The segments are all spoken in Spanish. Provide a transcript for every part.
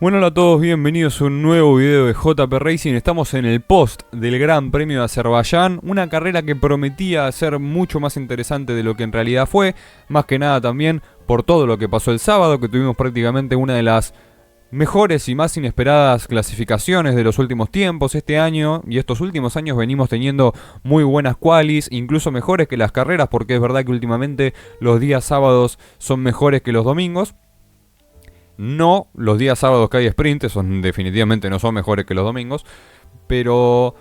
Bueno, hola a todos, bienvenidos a un nuevo video de JP Racing. Estamos en el post del Gran Premio de Azerbaiyán, una carrera que prometía ser mucho más interesante de lo que en realidad fue, más que nada también por todo lo que pasó el sábado, que tuvimos prácticamente una de las mejores y más inesperadas clasificaciones de los últimos tiempos. Este año y estos últimos años venimos teniendo muy buenas qualis, incluso mejores que las carreras, porque es verdad que últimamente los días sábados son mejores que los domingos. No, los días sábados que hay sprint, esos definitivamente no son mejores que los domingos, pero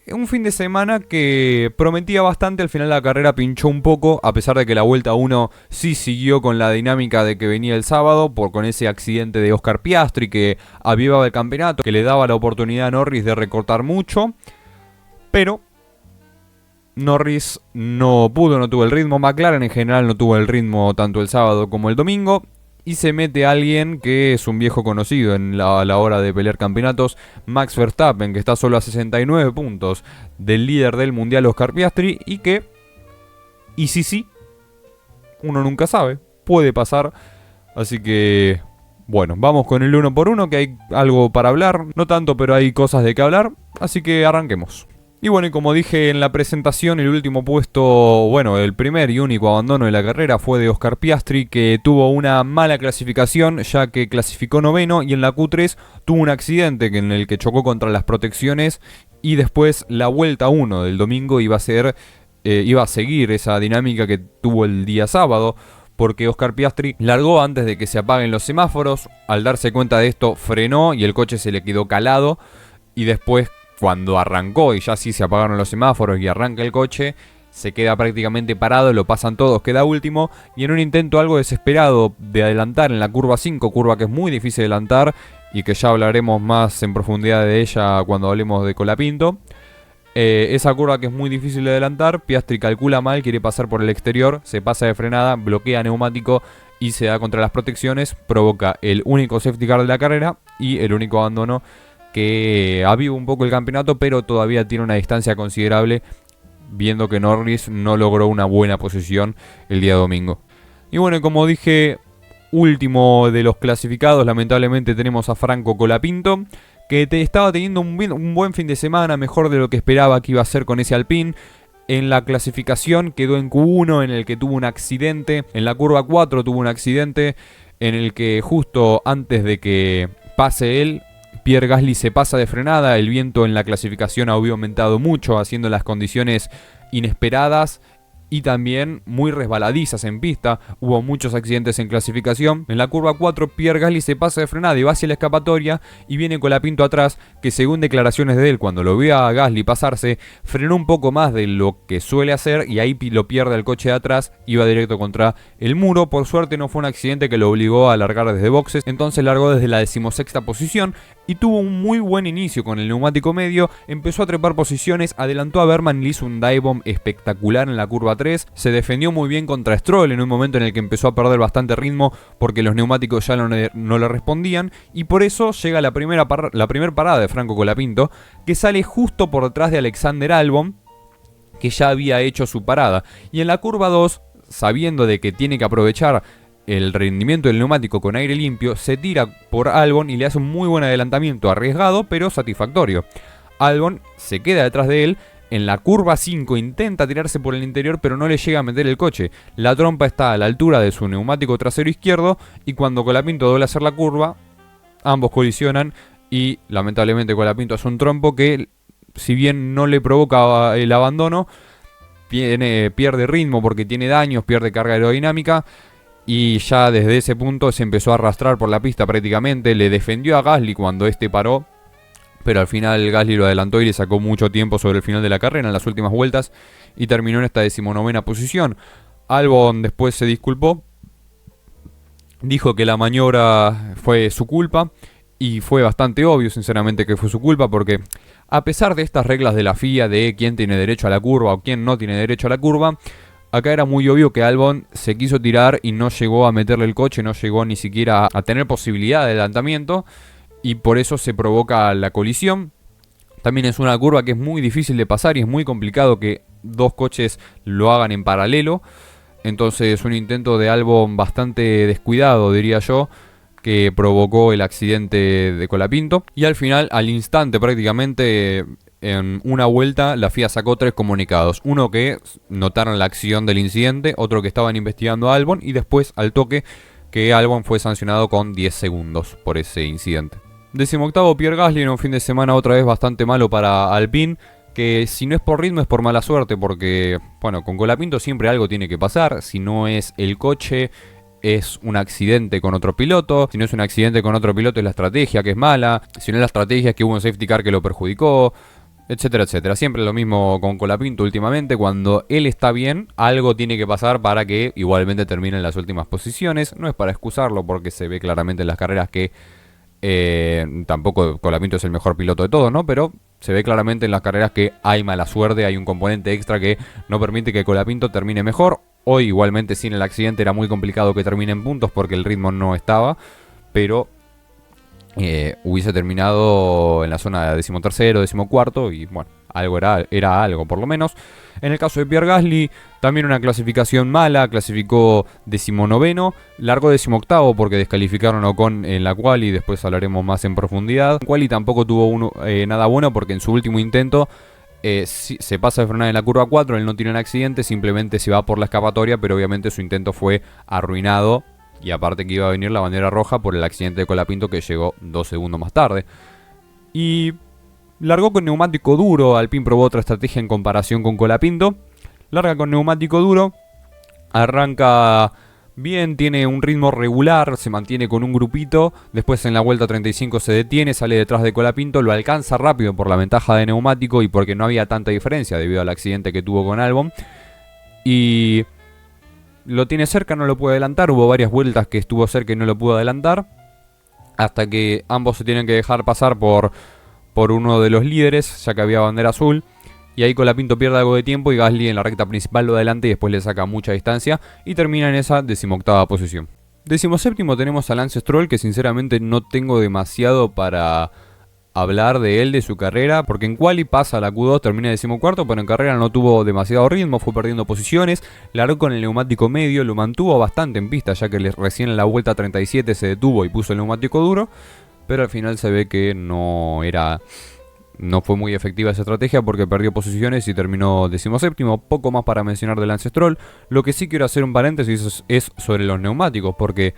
un fin de semana que prometía bastante. Al final la carrera pinchó un poco, a pesar de que la vuelta 1 sí siguió con la dinámica de que venía el sábado, con ese accidente de Oscar Piastri que avivaba el campeonato, que le daba la oportunidad a Norris de recortar mucho, pero Norris no pudo, no tuvo el ritmo. McLaren en general no tuvo el ritmo tanto el sábado como el domingo. Y se mete alguien que es un viejo conocido a la hora de pelear campeonatos, Max Verstappen, que está solo a 69 puntos del líder del mundial Oscar Piastri. Y sí, uno nunca sabe, puede pasar. Así que, bueno, vamos con el uno por uno, que hay algo para hablar. No tanto, pero hay cosas de qué hablar, así que arranquemos. Y bueno, y como dije en la presentación, el último puesto, bueno, el primer y único abandono de la carrera fue de Oscar Piastri, que tuvo una mala clasificación, ya que clasificó noveno y en la Q3 tuvo un accidente en el que chocó contra las protecciones, y después la vuelta 1 del domingo iba a seguir esa dinámica que tuvo el día sábado, porque Oscar Piastri largó antes de que se apaguen los semáforos. Al darse cuenta de esto frenó y el coche se le quedó calado, y después, cuando arrancó y ya sí se apagaron los semáforos y arranca el coche, se queda prácticamente parado, lo pasan todos, queda último, y en un intento algo desesperado de adelantar en la curva 5, curva que es muy difícil de adelantar y que ya hablaremos más en profundidad de ella cuando hablemos de Colapinto. Esa curva que es muy difícil de adelantar, Piastri calcula mal, quiere pasar por el exterior, se pasa de frenada, bloquea neumático y se da contra las protecciones, provoca el único safety car de la carrera y el único abandono, que aviva un poco el campeonato, pero todavía tiene una distancia considerable, viendo que Norris no logró una buena posición el día domingo. Y bueno, como dije, último de los clasificados, lamentablemente tenemos a Franco Colapinto, que estaba teniendo un buen fin de semana, mejor de lo que esperaba que iba a ser con ese Alpine. En la clasificación quedó en Q1, en el que tuvo un accidente. En la curva 4 tuvo un accidente en el que justo antes de que pase él, Pierre Gasly se pasa de frenada. El viento en la clasificación había aumentado mucho, haciendo las condiciones inesperadas y también muy resbaladizas en pista. Hubo muchos accidentes en clasificación. En la curva 4 Pierre Gasly se pasa de frenada y va hacia la escapatoria, y viene Colapinto atrás, que según declaraciones de él, cuando lo vio a Gasly pasarse, frenó un poco más de lo que suele hacer y ahí lo pierde el coche de atrás, iba directo contra el muro. Por suerte no fue un accidente que lo obligó a largar desde boxes, entonces largó desde la 16ª posición y tuvo un muy buen inicio con el neumático medio. Empezó a trepar posiciones, adelantó a Berman y le hizo un dive bomb espectacular en la curva 3. Se defendió muy bien contra Stroll en un momento en el que empezó a perder bastante ritmo porque los neumáticos ya no le respondían, y por eso llega la primera parada de Franco Colapinto, que sale justo por detrás de Alexander Albon, que ya había hecho su parada. Y en la curva 2, sabiendo de que tiene que aprovechar el rendimiento del neumático con aire limpio, se tira por Albon y le hace un muy buen adelantamiento, arriesgado pero satisfactorio. Albon se queda detrás de él. En la curva 5 intenta tirarse por el interior, pero no le llega a meter el coche. La trompa está a la altura de su neumático trasero izquierdo, y cuando Colapinto dobla a hacer la curva, ambos colisionan y lamentablemente Colapinto hace un trompo que, si bien no le provoca el abandono, pierde ritmo porque tiene daños, pierde carga aerodinámica. Y ya desde ese punto se empezó a arrastrar por la pista prácticamente. Le defendió a Gasly cuando este paró, pero al final Gasly lo adelantó y le sacó mucho tiempo sobre el final de la carrera, en las últimas vueltas, y terminó en esta 19ª posición. Albon después se disculpó, dijo que la maniobra fue su culpa, y fue bastante obvio sinceramente que fue su culpa, porque a pesar de estas reglas de la FIA de quién tiene derecho a la curva o quién no tiene derecho a la curva, acá era muy obvio que Albon se quiso tirar y no llegó a meterle el coche, no llegó ni siquiera a tener posibilidad de adelantamiento, y por eso se provoca la colisión. También es una curva que es muy difícil de pasar y es muy complicado que dos coches lo hagan en paralelo. Entonces un intento de Albon bastante descuidado, diría yo, que provocó el accidente de Colapinto. Y al final, al instante prácticamente, en una vuelta, la FIA sacó 3 comunicados. Uno que notaron la acción del incidente, otro que estaban investigando a Albon, y después al toque que Albon fue sancionado con 10 segundos por ese incidente. 18º Pierre Gasly en un fin de semana otra vez bastante malo para Alpine, que si no es por ritmo es por mala suerte, porque bueno, con Colapinto siempre algo tiene que pasar. Si no es el coche, es un accidente con otro piloto. Si no es un accidente con otro piloto, es la estrategia que es mala. Si no es la estrategia, es que hubo un safety car que lo perjudicó, etcétera, etcétera. Siempre lo mismo con Colapinto últimamente. Cuando él está bien, algo tiene que pasar para que igualmente termine en las últimas posiciones. No es para excusarlo, porque se ve claramente en las carreras que tampoco Colapinto es el mejor piloto de todos, ¿no? Pero se ve claramente en las carreras que hay mala suerte, hay un componente extra que no permite que Colapinto termine mejor. Hoy igualmente sin el accidente era muy complicado que termine en puntos porque el ritmo no estaba, pero hubiese terminado en la zona de 13º, 14º y bueno, algo era algo por lo menos. En el caso de Pierre Gasly, también una clasificación mala, clasificó 19º, largó 18º porque descalificaron a Ocon en la quali, después hablaremos más en profundidad. En quali tampoco tuvo nada bueno porque en su último intento se pasa de frenar en la curva 4, él no tiene un accidente, simplemente se va por la escapatoria, pero obviamente su intento fue arruinado. Y aparte que iba a venir la bandera roja por el accidente de Colapinto que llegó 2 segundos más tarde. Y largó con neumático duro. Alpine probó otra estrategia en comparación con Colapinto. Larga con neumático duro. Arranca bien, tiene un ritmo regular, se mantiene con un grupito. Después en la vuelta 35 se detiene, sale detrás de Colapinto. Lo alcanza rápido por la ventaja de neumático y porque no había tanta diferencia debido al accidente que tuvo con Albon. Y lo tiene cerca, no lo puede adelantar. Hubo varias vueltas que estuvo cerca y no lo pudo adelantar. Hasta que ambos se tienen que dejar pasar por uno de los líderes, ya que había bandera azul. Y ahí Colapinto pierde algo de tiempo y Gasly en la recta principal lo adelanta y después le saca mucha distancia. Y termina en esa 18ª posición. 17º tenemos a Lance Stroll, que sinceramente no tengo demasiado para hablar de él, de su carrera, porque en quali pasa la Q2, termina 14º, pero en carrera no tuvo demasiado ritmo, fue perdiendo posiciones, largó con el neumático medio, lo mantuvo bastante en pista, ya que recién en la vuelta 37 se detuvo y puso el neumático duro, pero al final se ve que no fue muy efectiva esa estrategia porque perdió posiciones y terminó 17º. Poco más para mencionar de Lance Stroll. Lo que sí quiero hacer un paréntesis es sobre los neumáticos, porque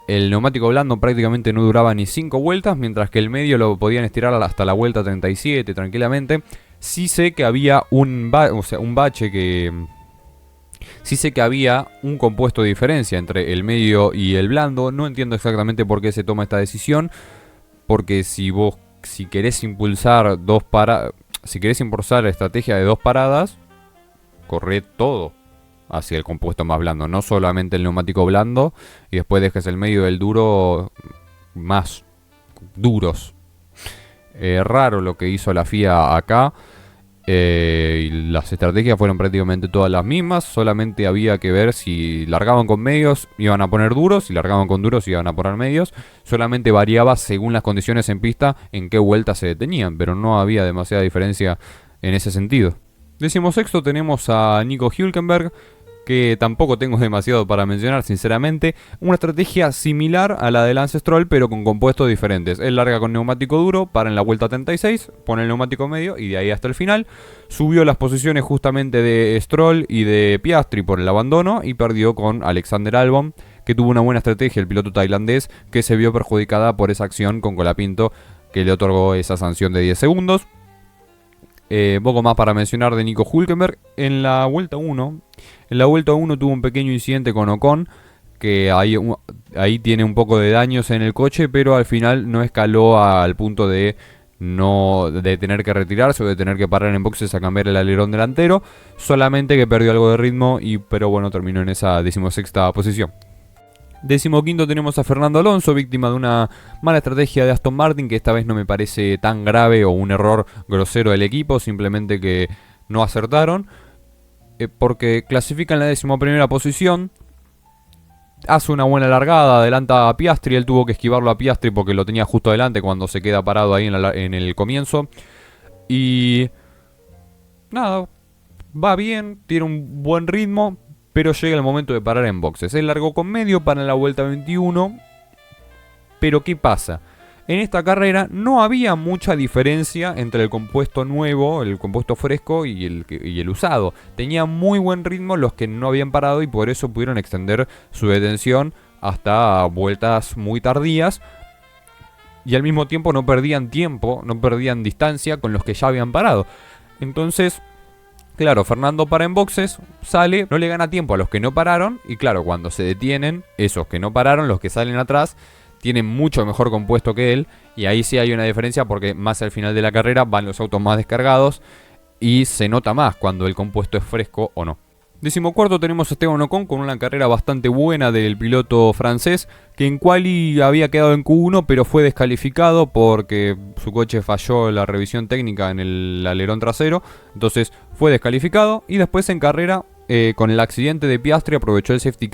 el neumático blando prácticamente no duraba ni 5 vueltas, mientras que el medio lo podían estirar hasta la vuelta 37 tranquilamente. Sí sé que había un bache que... Sí sé que había un compuesto de diferencia entre el medio y el blando. No entiendo exactamente por qué se toma esta decisión, porque si querés impulsar si querés impulsar la estrategia de 2 paradas, corre todo hacia el compuesto más blando, no solamente el neumático blando y después dejes el medio del duro más duros. Raro lo que hizo la FIA acá. Y las estrategias fueron prácticamente todas las mismas, solamente había que ver si largaban con medios iban a poner duros, si largaban con duros iban a poner medios, solamente variaba según las condiciones en pista en qué vuelta se detenían, pero no había demasiada diferencia en ese sentido. 16º tenemos a Nico Hülkenberg, que tampoco tengo demasiado para mencionar sinceramente. Una estrategia similar a la de Lance Stroll, pero con compuestos diferentes. Él larga con neumático duro, para en la vuelta 36, pone el neumático medio y de ahí hasta el final. Subió las posiciones justamente de Stroll y de Piastri por el abandono y perdió con Alexander Albon, que tuvo una buena estrategia, el piloto tailandés, que se vio perjudicada por esa acción con Colapinto, que le otorgó esa sanción de 10 segundos. Poco más para mencionar de Nico Hülkenberg. En la vuelta 1 tuvo un pequeño incidente con Ocon, que ahí tiene un poco de daños en el coche, pero al final no escaló al punto de tener que retirarse o de tener que parar en boxes a cambiar el alerón delantero, solamente que perdió algo de ritmo, pero bueno, terminó en esa 16ª posición. 15º tenemos a Fernando Alonso, víctima de una mala estrategia de Aston Martin, que esta vez no me parece tan grave o un error grosero del equipo, simplemente que no acertaron, porque clasifica en la 11ª posición, hace una buena largada, adelanta a Piastri, él tuvo que esquivarlo a Piastri porque lo tenía justo adelante cuando se queda parado ahí en el comienzo, y nada, va bien, tiene un buen ritmo, pero llega el momento de parar en boxes. Él largó con medio para la vuelta 21 Pero ¿qué pasa? En esta carrera no había mucha diferencia entre el compuesto nuevo, el compuesto fresco y el usado. Tenía muy buen ritmo los que no habían parado y por eso pudieron extender su detención hasta vueltas muy tardías. Y al mismo tiempo no perdían tiempo, no perdían distancia con los que ya habían parado. Entonces, claro, Fernando para en boxes, sale, no le gana tiempo a los que no pararon. Y claro, cuando se detienen, esos que no pararon, los que salen atrás, tienen mucho mejor compuesto que él. Y ahí sí hay una diferencia porque más al final de la carrera van los autos más descargados. Y se nota más cuando el compuesto es fresco o no. 14º tenemos a Esteban Ocon con una carrera bastante buena del piloto francés, que en quali había quedado en Q1 pero fue descalificado porque su coche falló la revisión técnica en el alerón trasero, entonces fue descalificado. Y después en carrera, con el accidente de Piastri, aprovecha el safety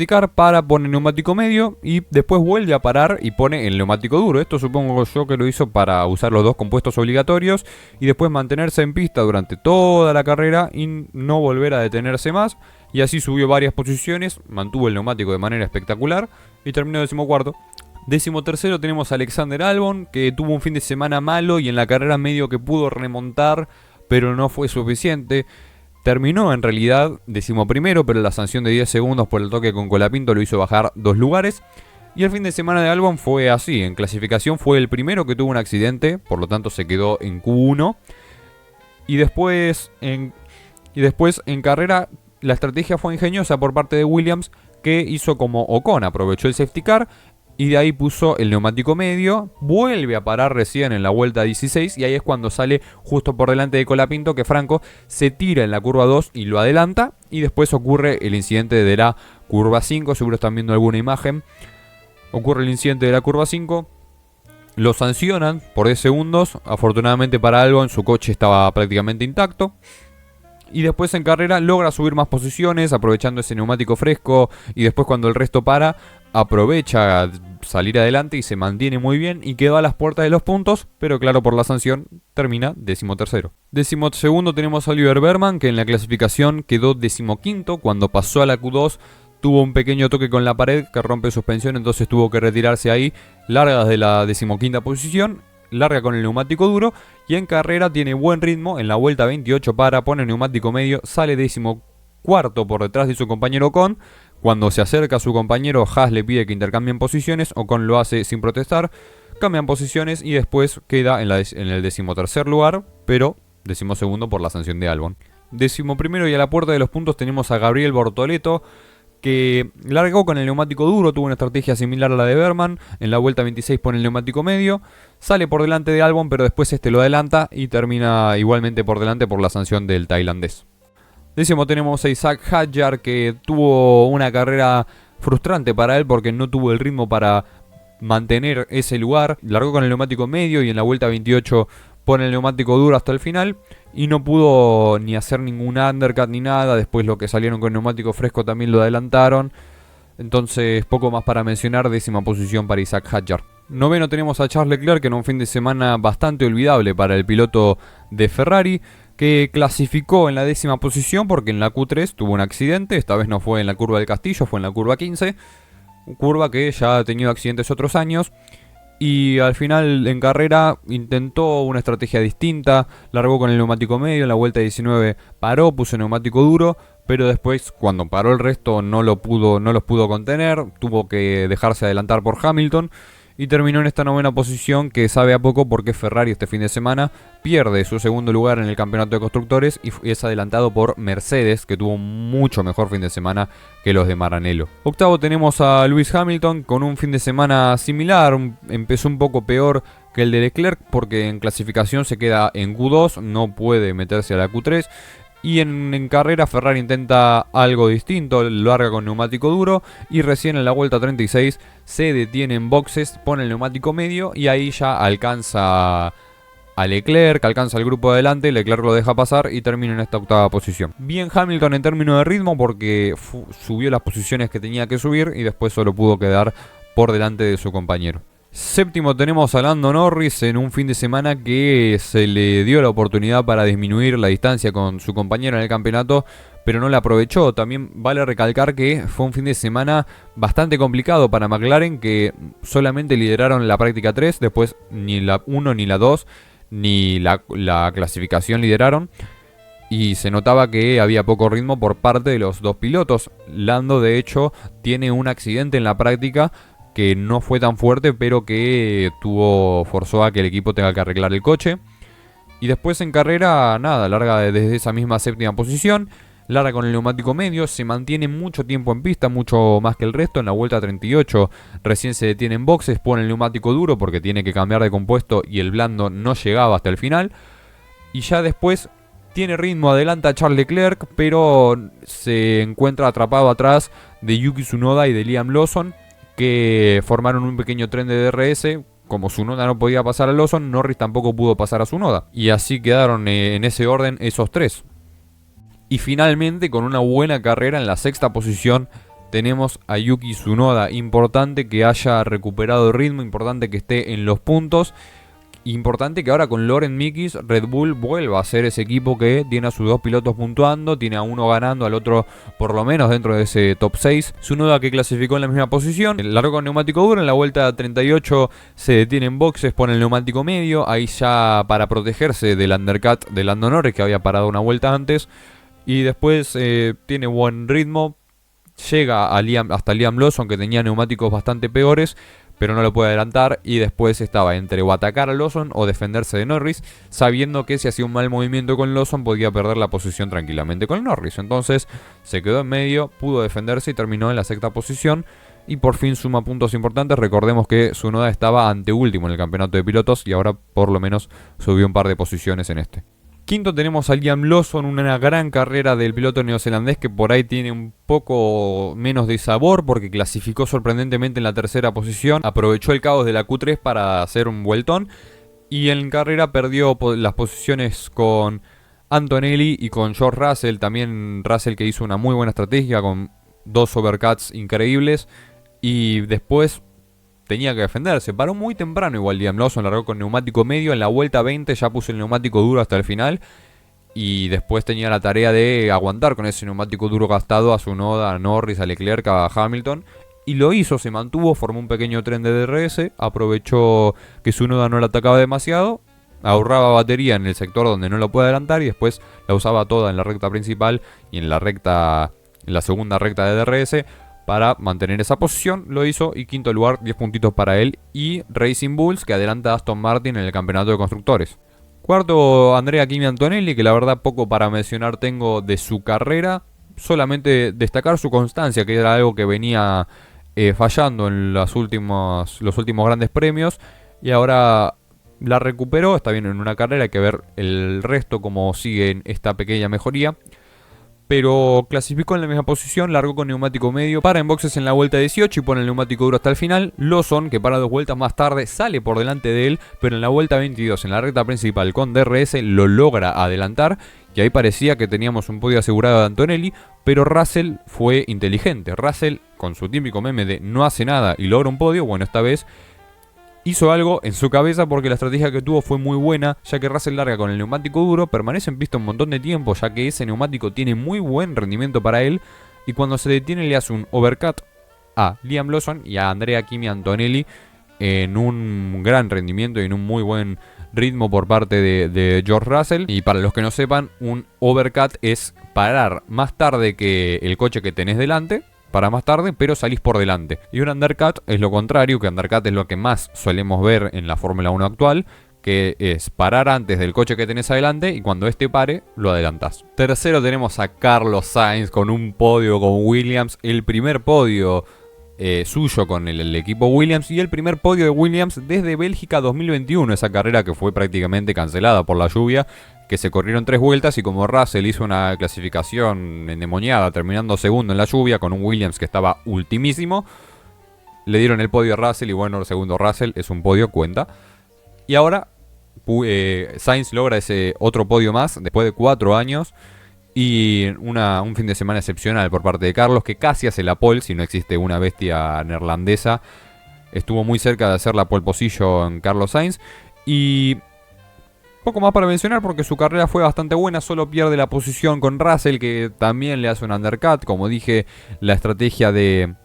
car para poner neumático medio y después vuelve a parar y pone el neumático duro. Esto supongo yo que lo hizo para usar los dos compuestos obligatorios y después mantenerse en pista durante toda la carrera y no volver a detenerse más. Y así subió varias posiciones, mantuvo el neumático de manera espectacular y terminó 14º. 13º tenemos a Alexander Albon, que tuvo un fin de semana malo y en la carrera medio que pudo remontar, pero no fue suficiente. Terminó en realidad 11º, pero la sanción de 10 segundos por el toque con Colapinto lo hizo bajar 2 lugares. Y el fin de semana de Albon fue así. En clasificación fue el primero que tuvo un accidente, por lo tanto se quedó en Q1. Y después en carrera la estrategia fue ingeniosa por parte de Williams, que hizo como Ocon, aprovechó el safety car y de ahí puso el neumático medio, vuelve a parar recién en la vuelta 16 y ahí es cuando sale justo por delante de Colapinto, que Franco se tira en la curva 2 y lo adelanta. Y después ocurre el incidente de la curva 5, seguro están viendo alguna imagen. Ocurre el incidente de la curva 5, lo sancionan por 10 segundos, afortunadamente para Albon su coche estaba prácticamente intacto. Y después en carrera logra subir más posiciones aprovechando ese neumático fresco. Y después cuando el resto para, aprovecha salir adelante y se mantiene muy bien. Y quedó a las puertas de los puntos, pero claro, por la sanción termina 13º. 12º tenemos a Oliver Berman, que en la clasificación quedó 15º. Cuando pasó a la Q2 tuvo un pequeño toque con la pared que rompe suspensión, entonces tuvo que retirarse ahí. Larga desde la 15ª posición. Larga con el neumático duro y en carrera tiene buen ritmo. En la vuelta 28 pone neumático medio, sale 14º por detrás de su compañero Ocon. Cuando se acerca a su compañero, Haas le pide que intercambien posiciones. Ocon lo hace sin protestar, cambian posiciones y después queda en el 13º lugar, pero 12º por la sanción de Albon. 11º y a la puerta de los puntos tenemos a Gabriel Bortoleto, que largó con el neumático duro, tuvo una estrategia similar a la de Berman. En la vuelta 26 pone el neumático medio, sale por delante de Albon, pero después lo adelanta y termina igualmente por delante por la sanción del tailandés. 10º tenemos a Isaac Hadjar, que tuvo una carrera frustrante para él porque no tuvo el ritmo para mantener ese lugar. Largó con el neumático medio y en la vuelta 28 pone el neumático duro hasta el final y no pudo ni hacer ningún undercut ni nada. Después lo que salieron con neumático fresco también lo adelantaron. Entonces poco más para mencionar. 10ª posición para Isaac Hadjar. 9º tenemos a Charles Leclerc, en un fin de semana bastante olvidable para el piloto de Ferrari, que clasificó en la 10ª posición porque en la Q3 tuvo un accidente. Esta vez no fue en la curva del Castillo, fue en la curva 15, curva que ya ha tenido accidentes otros años. Y al final en carrera intentó una estrategia distinta, largó con el neumático medio, en la vuelta 19 paró, puso neumático duro, pero después cuando paró el resto no los pudo contener, tuvo que dejarse adelantar por Hamilton y terminó en esta 9ª posición, que sabe a poco porque Ferrari este fin de semana pierde su segundo lugar en el campeonato de constructores y es adelantado por Mercedes, que tuvo mucho mejor fin de semana que los de Maranello. 8º tenemos a Lewis Hamilton con un fin de semana similar, empezó un poco peor que el de Leclerc porque en clasificación se queda en Q2, no puede meterse a la Q3. Y en carrera Ferrari intenta algo distinto, larga con neumático duro y recién en la vuelta 36 se detiene en boxes, pone el neumático medio y ahí ya alcanza a Leclerc, alcanza al grupo de adelante, Leclerc lo deja pasar y termina en esta 8ª posición. Bien Hamilton en términos de ritmo porque subió las posiciones que tenía que subir y después solo pudo quedar por delante de su compañero. 7º tenemos a Lando Norris en un fin de semana que se le dio la oportunidad para disminuir la distancia con su compañero en el campeonato, pero no la aprovechó. También vale recalcar que fue un fin de semana bastante complicado para McLaren, que solamente lideraron la práctica 3, después ni la 1 ni la 2 ni la clasificación lideraron. Y se notaba que había poco ritmo por parte de los dos pilotos. Lando, de hecho, tiene un accidente en la práctica que no fue tan fuerte, pero que forzó a que el equipo tenga que arreglar el coche. Y después en carrera, nada, larga desde esa misma séptima posición. Larga con el neumático medio, se mantiene mucho tiempo en pista, mucho más que el resto. En la vuelta 38 recién se detiene en boxes, pone el neumático duro porque tiene que cambiar de compuesto y el blando no llegaba hasta el final. Y ya después tiene ritmo, adelanta a Charles Leclerc, pero se encuentra atrapado atrás de Yuki Tsunoda y de Liam Lawson, que formaron un pequeño tren de DRS. Como Tsunoda no podía pasar a Lawson, Norris tampoco pudo pasar a Tsunoda. Y así quedaron en ese orden esos tres. Y finalmente, con una buena carrera en la sexta posición, tenemos a Yuki Tsunoda. Importante que haya recuperado el ritmo, importante que esté en los puntos. Importante que ahora con Laurent Mekies Red Bull vuelva a ser ese equipo que tiene a sus dos pilotos puntuando, tiene a uno ganando, al otro por lo menos dentro de ese top 6. Tsunoda, que clasificó en la misma posición, largó con neumático duro, en la vuelta 38 se detiene en boxes, pone el neumático medio, ahí ya para protegerse del undercut de Lando Norris, que había parado una vuelta antes. Y después tiene buen ritmo, llega hasta Liam Lawson, que tenía neumáticos bastante peores, pero no lo puede adelantar, y después estaba entre o atacar a Lawson o defenderse de Norris, sabiendo que si hacía un mal movimiento con Lawson podía perder la posición tranquilamente con Norris. Entonces se quedó en medio, pudo defenderse y terminó en la sexta posición, y por fin suma puntos importantes. Recordemos que Tsunoda estaba anteúltimo en el campeonato de pilotos y ahora por lo menos subió un par de posiciones en este. Quinto tenemos a Liam Lawson, una gran carrera del piloto neozelandés que por ahí tiene un poco menos de sabor porque clasificó sorprendentemente en la tercera posición, aprovechó el caos de la Q3 para hacer un vueltón y en carrera perdió las posiciones con Antonelli y con George Russell, también Russell, que hizo una muy buena estrategia con dos overcuts increíbles, y después tenía que defenderse. Paró muy temprano igual Liam Lawson, largó con neumático medio. En la vuelta 20 ya puso el neumático duro hasta el final. Y después tenía la tarea de aguantar con ese neumático duro gastado a Tsunoda, a Norris, a Leclerc, a Hamilton. Y lo hizo, se mantuvo, formó un pequeño tren de DRS. Aprovechó que Tsunoda no la atacaba demasiado. Ahorraba batería en el sector donde no lo puede adelantar. Y después la usaba toda en la recta principal y en la segunda recta de DRS para mantener esa posición. Lo hizo, y quinto lugar, 10 puntitos para él y Racing Bulls, que adelanta a Aston Martin en el campeonato de constructores. Cuarto, Andrea Kimi Antonelli, que la verdad poco para mencionar tengo de su carrera, solamente destacar su constancia, que era algo que venía fallando en los últimos grandes premios, y ahora la recuperó. Está bien en una carrera, hay que ver el resto cómo sigue en esta pequeña mejoría. Pero clasificó en la misma posición, largó con neumático medio, para en boxes en la vuelta 18 y pone el neumático duro hasta el final. Lawson, que para 2 vueltas más tarde sale por delante de él, pero en la vuelta 22, en la recta principal con DRS, lo logra adelantar. Y ahí parecía que teníamos un podio asegurado de Antonelli, pero Russell fue inteligente. Russell, con su típico meme de no hace nada y logra un podio, bueno, esta vez hizo algo en su cabeza porque la estrategia que tuvo fue muy buena, ya que Russell larga con el neumático duro, permanece en pista un montón de tiempo, ya que ese neumático tiene muy buen rendimiento para él, y cuando se detiene le hace un overcut a Liam Lawson y a Andrea Kimi Antonelli en un gran rendimiento y en un muy buen ritmo por parte de George Russell. Y para los que no sepan, un overcut es parar más tarde que el coche que tenés delante, para más tarde, pero salís por delante. Y un undercut es lo contrario, que undercut es lo que más solemos ver en la Fórmula 1 actual, que es parar antes del coche que tenés adelante y cuando este pare, lo adelantás. Tercero tenemos a Carlos Sainz con un podio con Williams, el primer podio suyo con el equipo Williams y el primer podio de Williams desde Bélgica 2021, esa carrera que fue prácticamente cancelada por la lluvia, que se corrieron 3 vueltas, y como Russell hizo una clasificación endemoniada terminando segundo en la lluvia con un Williams que estaba ultimísimo, le dieron el podio a Russell, y bueno, el segundo Russell es un podio, cuenta. Y ahora Sainz logra ese otro podio más después de 4 años y un fin de semana excepcional por parte de Carlos, que casi hace la pole, si no existe una bestia neerlandesa. Estuvo muy cerca de hacer la pole position Carlos Sainz, y Poco más para mencionar porque su carrera fue bastante buena, solo pierde la posición con Russell, que también le hace un undercut. Como dije, la estrategia de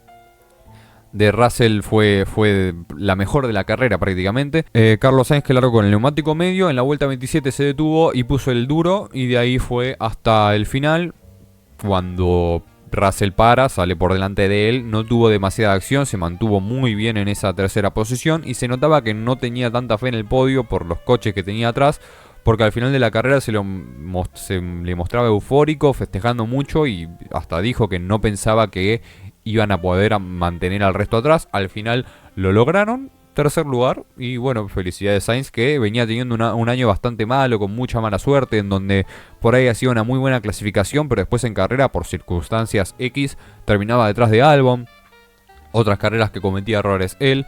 Russell fue la mejor de la carrera prácticamente. Carlos Sainz, que largó con el neumático medio, en la vuelta 27 se detuvo y puso el duro, y de ahí fue hasta el final, cuando Russell sale por delante de él, no tuvo demasiada acción, se mantuvo muy bien en esa tercera posición y se notaba que no tenía tanta fe en el podio por los coches que tenía atrás, porque al final de la carrera se le mostraba eufórico, festejando mucho, y hasta dijo que no pensaba que iban a poder mantener al resto atrás. Al final lo lograron, tercer lugar, y bueno, felicidades Sainz, que venía teniendo un año bastante malo, con mucha mala suerte, en donde por ahí hacía una muy buena clasificación, pero después en carrera, por circunstancias X, terminaba detrás de Albon. Otras carreras que cometía errores él.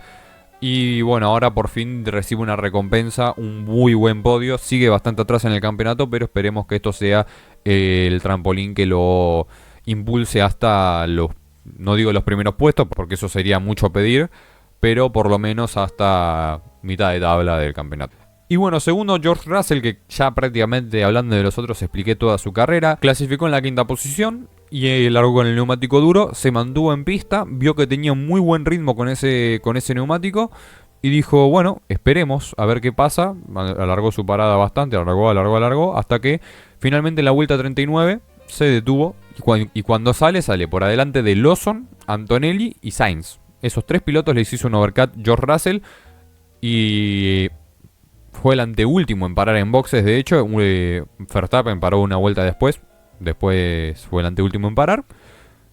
Y bueno, ahora por fin recibe una recompensa, un muy buen podio. Sigue bastante atrás en el campeonato, pero esperemos que esto sea el trampolín que lo impulse hasta no digo los primeros puestos, porque eso sería mucho pedir, pero por lo menos hasta mitad de tabla del campeonato. Y bueno, segundo, George Russell, que ya prácticamente hablando de los otros expliqué toda su carrera. Clasificó en la quinta posición y largó con el neumático duro. Se mantuvo en pista, vio que tenía un muy buen ritmo con ese neumático y dijo, bueno, esperemos a ver qué pasa. Alargó su parada bastante, alargó, hasta que finalmente en la vuelta 39 se detuvo. Y cuando sale por adelante de Lawson, Antonelli y Sainz. Esos tres pilotos les hizo un overcut George Russell y fue el anteúltimo en parar en boxes. De hecho, Verstappen paró una vuelta después fue el anteúltimo en parar.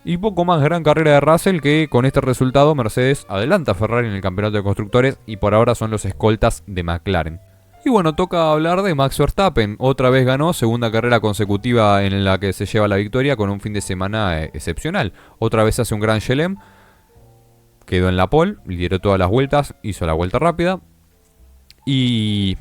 Y poco más, gran carrera de Russell, que con este resultado Mercedes adelanta a Ferrari en el campeonato de constructores y por ahora son los escoltas de McLaren. Y bueno, toca hablar de Max Verstappen. Otra vez ganó, segunda carrera consecutiva en la que se lleva la victoria, con un fin de semana excepcional. Otra vez hace un gran Chelem, quedó en la pole, lideró todas las vueltas, hizo la vuelta rápida. Y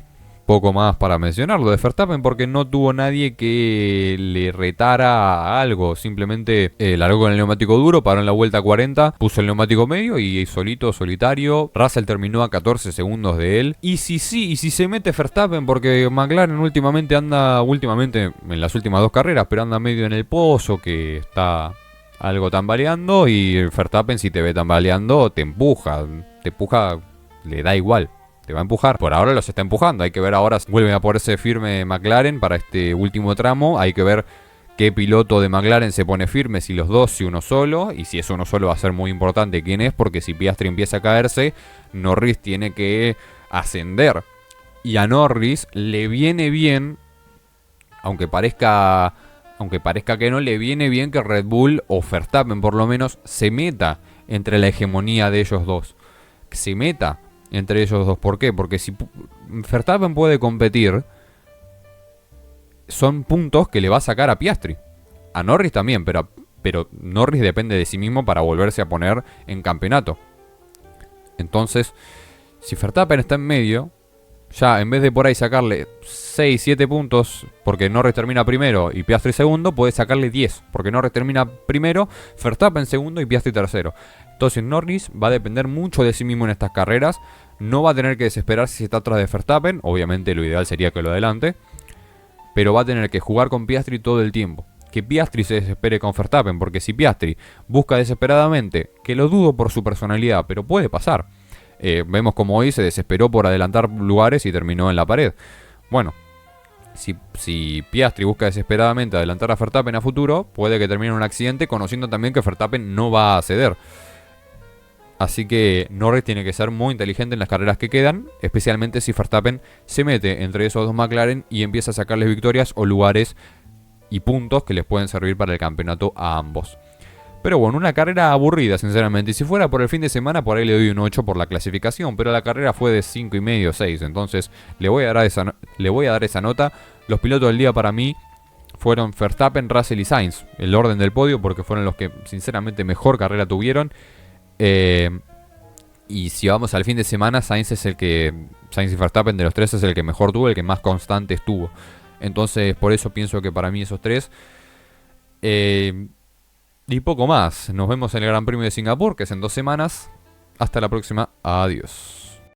poco más para mencionarlo de Verstappen, porque no tuvo nadie que le retara a algo. Simplemente largó con el neumático duro, paró en la vuelta 40, puso el neumático medio y solitario. Russell terminó a 14 segundos de él. Y si se mete Verstappen, porque McLaren últimamente en las últimas dos carreras, pero anda medio en el pozo, que está algo tambaleando, y Verstappen, si te ve tambaleando, te empuja, le da igual. Te va a empujar. Por ahora los está empujando. Hay que ver ahora si vuelven a ponerse firme McLaren para este último tramo. Hay que ver qué piloto de McLaren se pone firme, si los dos, si uno solo. Y si es uno solo va a ser muy importante quién es, porque si Piastri empieza a caerse, Norris tiene que ascender. Y a Norris le viene bien, aunque parezca que no, le viene bien que Red Bull o Verstappen por lo menos se meta entre la hegemonía de ellos dos. Que se meta entre ellos dos. ¿Por qué? Porque si Verstappen puede competir, son puntos que le va a sacar a Piastri. A Norris también, pero Norris depende de sí mismo para volverse a poner en campeonato. Entonces, si Verstappen está en medio, ya en vez de por ahí sacarle 6, 7 puntos, porque Norris termina primero y Piastri segundo, puede sacarle 10, porque Norris termina primero, Verstappen segundo y Piastri tercero. Entonces Norris va a depender mucho de sí mismo en estas carreras. No va a tener que desesperarse si está atrás de Verstappen. Obviamente lo ideal sería que lo adelante, pero va a tener que jugar con Piastri todo el tiempo. Que Piastri se desespere con Verstappen, porque si Piastri busca desesperadamente, que lo dudo por su personalidad, pero puede pasar. Vemos como hoy se desesperó por adelantar lugares y terminó en la pared. Bueno, si Piastri busca desesperadamente adelantar a Verstappen a futuro, puede que termine en un accidente, conociendo también que Verstappen no va a ceder. Así que Norris tiene que ser muy inteligente en las carreras que quedan, especialmente si Verstappen se mete entre esos dos McLaren y empieza a sacarles victorias o lugares y puntos que les pueden servir para el campeonato a ambos. Pero bueno, una carrera aburrida, sinceramente. Y si fuera por el fin de semana, por ahí le doy un 8 por la clasificación. Pero la carrera fue de 5,5, 6. Entonces le voy a dar esa nota. Los pilotos del día para mí fueron Verstappen, Russell y Sainz. El orden del podio, porque fueron los que sinceramente mejor carrera tuvieron. Y si vamos al fin de semana, Sainz y Verstappen de los tres es el que mejor tuvo, el que más constante estuvo. Entonces por eso pienso que para mí esos tres. Y poco más. Nos vemos en el Gran Premio de Singapur, que es en 2 semanas. Hasta la próxima. Adiós.